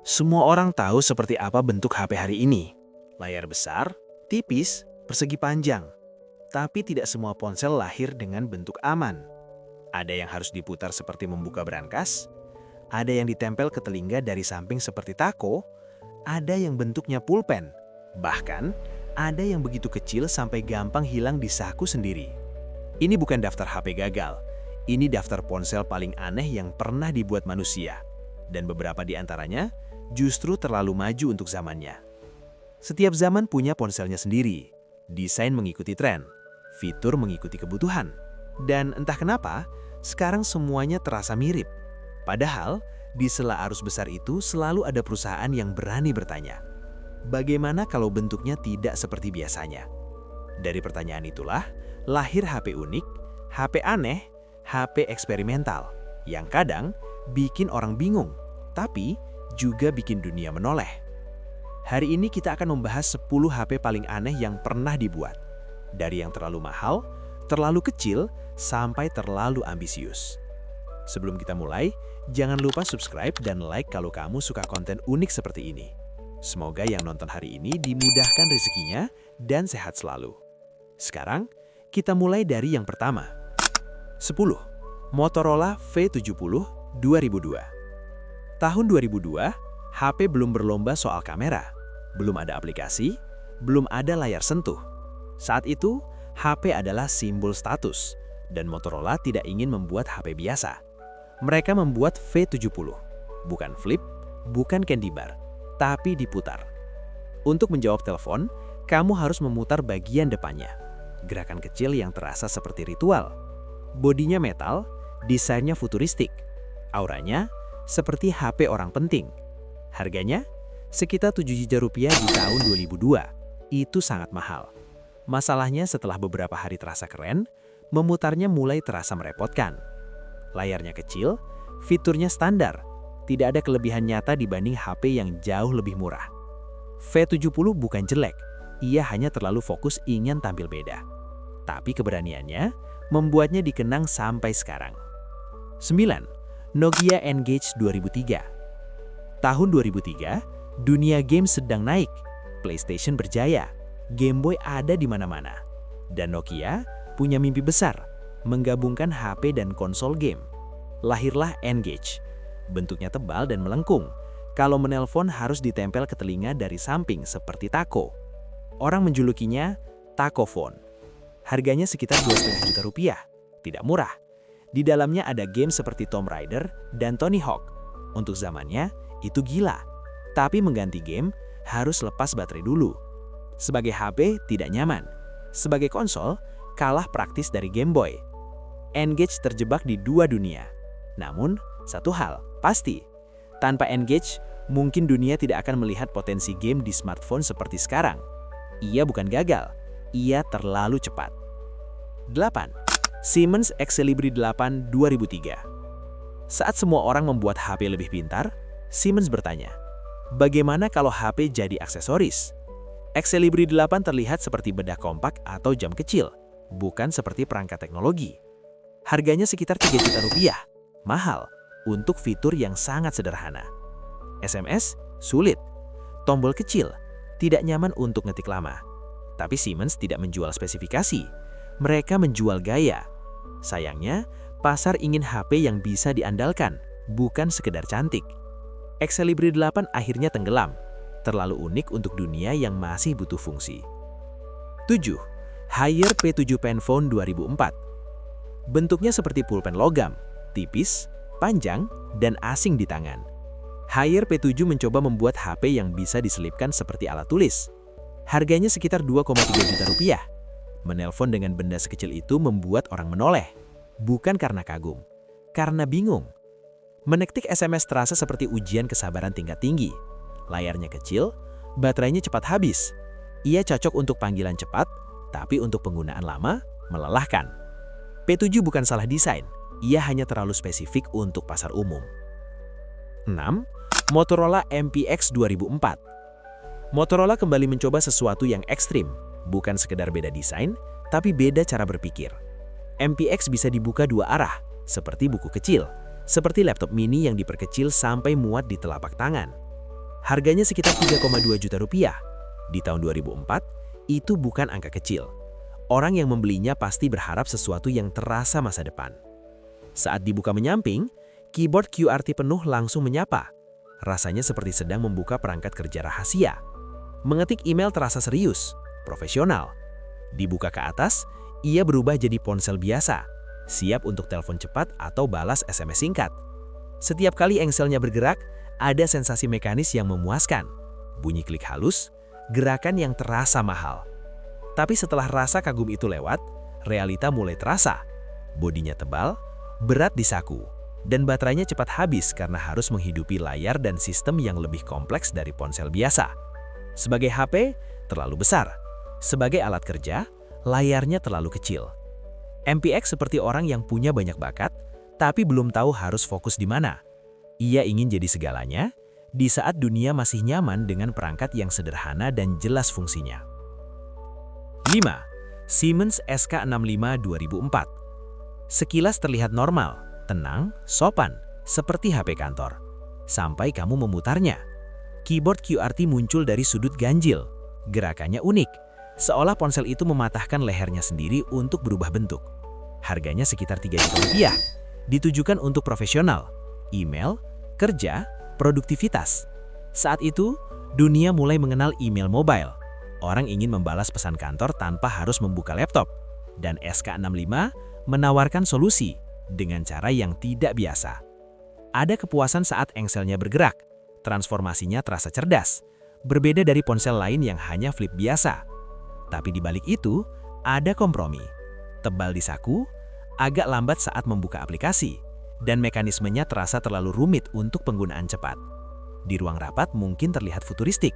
Semua orang tahu seperti apa bentuk HP hari ini. Layar besar, tipis, persegi panjang. Tapi tidak semua ponsel lahir dengan bentuk aman. Ada yang harus diputar seperti membuka brankas, ada yang ditempel ke telinga dari samping seperti tako, ada yang bentuknya pulpen. Bahkan, ada yang begitu kecil sampai gampang hilang di saku sendiri. Ini bukan daftar HP gagal. Ini daftar ponsel paling aneh yang pernah dibuat manusia. Dan beberapa di antaranya justru terlalu maju untuk zamannya. Setiap zaman punya ponselnya sendiri. Desain mengikuti tren, fitur mengikuti kebutuhan. Dan entah kenapa, sekarang semuanya terasa mirip. Padahal, di sela arus besar itu selalu ada perusahaan yang berani bertanya, bagaimana kalau bentuknya tidak seperti biasanya? Dari pertanyaan itulah, lahir HP unik, HP aneh, HP eksperimental, yang kadang bikin orang bingung, tapi juga bikin dunia menoleh. Hari ini kita akan membahas 10 HP paling aneh yang pernah dibuat. Dari yang terlalu mahal, terlalu kecil, sampai terlalu ambisius. Sebelum kita mulai, jangan lupa subscribe dan like kalau kamu suka konten unik seperti ini. Semoga yang nonton hari ini dimudahkan rezekinya dan sehat selalu. Sekarang, kita mulai dari yang pertama. 10. Motorola V70 2002. Tahun 2002, HP belum berlomba soal kamera, belum ada aplikasi, belum ada layar sentuh. Saat itu, HP adalah simbol status, dan Motorola tidak ingin membuat HP biasa. Mereka membuat V70, bukan flip, bukan candy bar, tapi diputar. Untuk menjawab telepon, kamu harus memutar bagian depannya. Gerakan kecil yang terasa seperti ritual. Bodinya metal, desainnya futuristik. Auranya seperti HP orang penting. Harganya sekitar 7 juta rupiah di tahun 2002. Itu sangat mahal. Masalahnya setelah beberapa hari terasa keren, memutarnya mulai terasa merepotkan. Layarnya kecil, fiturnya standar, tidak ada kelebihan nyata dibanding HP yang jauh lebih murah. V70 bukan jelek, ia hanya terlalu fokus ingin tampil beda. Tapi keberaniannya membuatnya dikenang sampai sekarang. 9. Nokia N-Gage 2003. Tahun 2003, dunia game sedang naik. PlayStation berjaya, Game Boy ada di mana-mana. Dan Nokia punya mimpi besar, menggabungkan HP dan konsol game. Lahirlah N-Gage. Bentuknya tebal dan melengkung. Kalau menelpon harus ditempel ke telinga dari samping seperti tako. Orang menjulukinya Taco Phone. Harganya sekitar 2,5 juta rupiah. Tidak murah. Di dalamnya ada game seperti Tomb Raider dan Tony Hawk. Untuk zamannya, itu gila. Tapi mengganti game harus lepas baterai dulu. Sebagai HP, tidak nyaman. Sebagai konsol, kalah praktis dari Game Boy. N-Gage terjebak di dua dunia. Namun, satu hal pasti, tanpa N-Gage, mungkin dunia tidak akan melihat potensi game di smartphone seperti sekarang. Ia bukan gagal, ia terlalu cepat. 8. Siemens Xcelibri 8 2003. Saat semua orang membuat HP lebih pintar, Siemens bertanya, bagaimana kalau HP jadi aksesoris? Xcelibri 8 terlihat seperti bedah kompak atau jam kecil, bukan seperti perangkat teknologi. Harganya sekitar 3 juta rupiah, mahal untuk fitur yang sangat sederhana. SMS sulit, tombol kecil, tidak nyaman untuk ngetik lama. Tapi Siemens tidak menjual spesifikasi, mereka menjual gaya. Sayangnya, pasar ingin HP yang bisa diandalkan, bukan sekedar cantik. Xcelibri 8 akhirnya tenggelam, terlalu unik untuk dunia yang masih butuh fungsi. 7. Haier P7 Penphone 2004. Bentuknya seperti pulpen logam, tipis, panjang, dan asing di tangan. Haier P7 mencoba membuat HP yang bisa diselipkan seperti alat tulis. Harganya sekitar 2,3 juta rupiah. Menelpon dengan benda sekecil itu membuat orang menoleh. Bukan karena kagum, karena bingung. Mengetik SMS terasa seperti ujian kesabaran tingkat tinggi. Layarnya kecil, baterainya cepat habis. Ia cocok untuk panggilan cepat, tapi untuk penggunaan lama, melelahkan. P7 bukan salah desain, ia hanya terlalu spesifik untuk pasar umum. 6. Motorola MPX 2004. Motorola kembali mencoba sesuatu yang ekstrim, bukan sekedar beda desain, tapi beda cara berpikir. MPX bisa dibuka dua arah, seperti buku kecil, seperti laptop mini yang diperkecil sampai muat di telapak tangan. Harganya sekitar 3,2 juta rupiah. Di tahun 2004, itu bukan angka kecil. Orang yang membelinya pasti berharap sesuatu yang terasa masa depan. Saat dibuka menyamping, keyboard QWERTY penuh langsung menyapa. Rasanya seperti sedang membuka perangkat kerja rahasia. Mengetik email terasa serius, profesional. Dibuka ke atas, ia berubah jadi ponsel biasa, siap untuk telepon cepat atau balas SMS singkat. Setiap kali engselnya bergerak, ada sensasi mekanis yang memuaskan. Bunyi klik halus, gerakan yang terasa mahal. Tapi setelah rasa kagum itu lewat, realita mulai terasa. Bodinya tebal, berat di saku, dan baterainya cepat habis karena harus menghidupi layar dan sistem yang lebih kompleks dari ponsel biasa. Sebagai HP, terlalu besar. Sebagai alat kerja, layarnya terlalu kecil. MPX seperti orang yang punya banyak bakat, tapi belum tahu harus fokus di mana. Ia ingin jadi segalanya, di saat dunia masih nyaman dengan perangkat yang sederhana dan jelas fungsinya. 5. Siemens SK65 2004. Sekilas terlihat normal, tenang, sopan, seperti HP kantor. Sampai kamu memutarnya. Keyboard QWERTY muncul dari sudut ganjil. Gerakannya unik, seolah ponsel itu mematahkan lehernya sendiri untuk berubah bentuk. Harganya sekitar 3 juta rupiah. Ditujukan untuk profesional, email, kerja, produktivitas. Saat itu, dunia mulai mengenal email mobile. Orang ingin membalas pesan kantor tanpa harus membuka laptop. Dan SK65 menawarkan solusi dengan cara yang tidak biasa. Ada kepuasan saat engselnya bergerak. Transformasinya terasa cerdas, berbeda dari ponsel lain yang hanya flip biasa. Tapi di balik itu, ada kompromi. Tebal di saku, agak lambat saat membuka aplikasi, dan mekanismenya terasa terlalu rumit untuk penggunaan cepat. Di ruang rapat mungkin terlihat futuristik,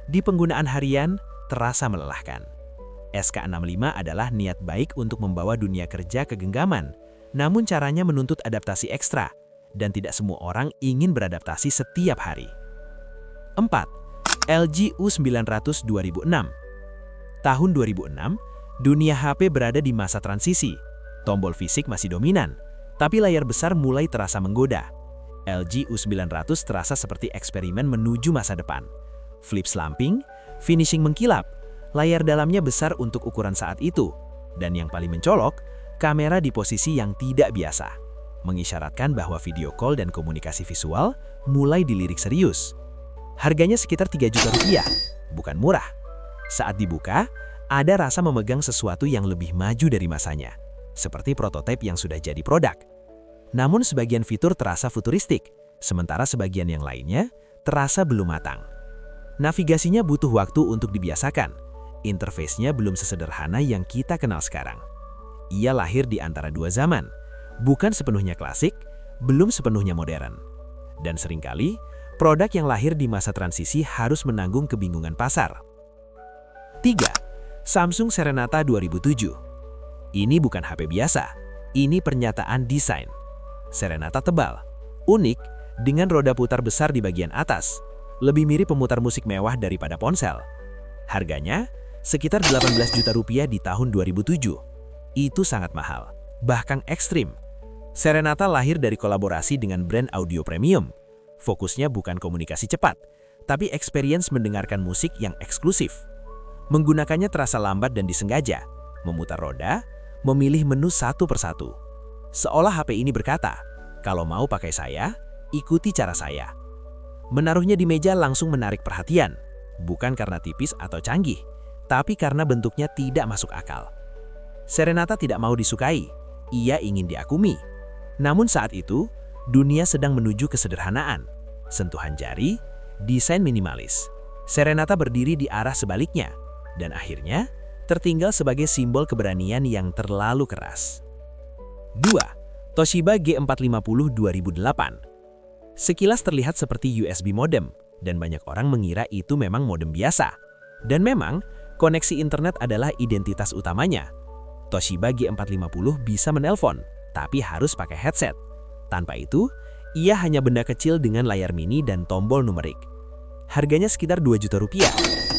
di penggunaan harian terasa melelahkan. SK65 adalah niat baik untuk membawa dunia kerja ke genggaman, namun caranya menuntut adaptasi ekstra, dan tidak semua orang ingin beradaptasi setiap hari. 4. LG U900 2006. Tahun 2006, dunia HP berada di masa transisi. Tombol fisik masih dominan, tapi layar besar mulai terasa menggoda. LG U900 terasa seperti eksperimen menuju masa depan. Flip slumping, finishing mengkilap, layar dalamnya besar untuk ukuran saat itu, dan yang paling mencolok, kamera di posisi yang tidak biasa, mengisyaratkan bahwa video call dan komunikasi visual mulai dilirik serius. Harganya sekitar 3 juta rupiah, bukan murah. Saat dibuka, ada rasa memegang sesuatu yang lebih maju dari masanya, seperti prototipe yang sudah jadi produk. Namun sebagian fitur terasa futuristik, sementara sebagian yang lainnya terasa belum matang. Navigasinya butuh waktu untuk dibiasakan, interface-nya belum sesederhana yang kita kenal sekarang. Ia lahir di antara dua zaman, bukan sepenuhnya klasik, belum sepenuhnya modern. Dan seringkali, produk yang lahir di masa transisi harus menanggung kebingungan pasar. 3. Samsung Serenata 2007. Ini bukan HP biasa, ini pernyataan desain. Serenata tebal, unik, dengan roda putar besar di bagian atas, lebih mirip pemutar musik mewah daripada ponsel. Harganya sekitar 18 juta rupiah di tahun 2007. Itu sangat mahal, bahkan ekstrim. Serenata lahir dari kolaborasi dengan brand audio premium. Fokusnya bukan komunikasi cepat, tapi experience mendengarkan musik yang eksklusif. Menggunakannya terasa lambat dan disengaja, memutar roda, memilih menu satu persatu. Seolah HP ini berkata, kalau mau pakai saya, ikuti cara saya. Menaruhnya di meja langsung menarik perhatian, bukan karena tipis atau canggih, tapi karena bentuknya tidak masuk akal. Serenata tidak mau disukai, ia ingin diakumi. Namun saat itu, dunia sedang menuju kesederhanaan, sentuhan jari, desain minimalis. Serenata berdiri di arah sebaliknya, dan akhirnya tertinggal sebagai simbol keberanian yang terlalu keras. 2. Toshiba G450 2008. Sekilas terlihat seperti USB modem, dan banyak orang mengira itu memang modem biasa. Dan memang, koneksi internet adalah identitas utamanya. Toshiba G450 bisa menelpon, tapi harus pakai headset. Tanpa itu, ia hanya benda kecil dengan layar mini dan tombol numerik. Harganya sekitar 2 juta rupiah,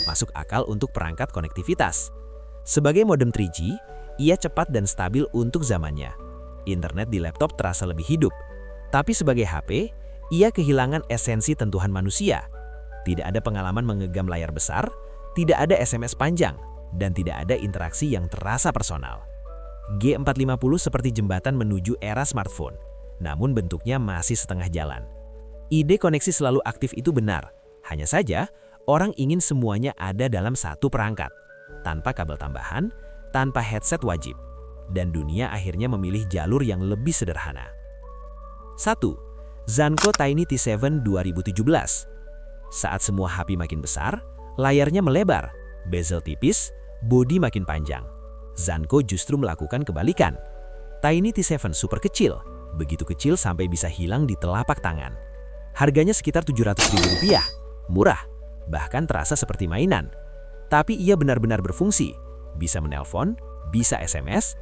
masuk akal untuk perangkat konektivitas. Sebagai modem 3G, ia cepat dan stabil untuk zamannya. Internet di laptop terasa lebih hidup, tapi sebagai HP, ia kehilangan esensi tentuhan manusia. Tidak ada pengalaman menggenggam layar besar, tidak ada SMS panjang, dan tidak ada interaksi yang terasa personal. G450 seperti jembatan menuju era smartphone, namun bentuknya masih setengah jalan. Ide koneksi selalu aktif itu benar, hanya saja orang ingin semuanya ada dalam satu perangkat, tanpa kabel tambahan, tanpa headset wajib, dan dunia akhirnya memilih jalur yang lebih sederhana. 1. Zanko Tiny T7 2017. Saat semua HP makin besar, layarnya melebar, bezel tipis, bodi makin panjang. Zanko justru melakukan kebalikan. Tiny T7 super kecil, begitu kecil sampai bisa hilang di telapak tangan. Harganya sekitar Rp700.000, murah, bahkan terasa seperti mainan. Tapi ia benar-benar berfungsi, bisa menelpon, bisa SMS,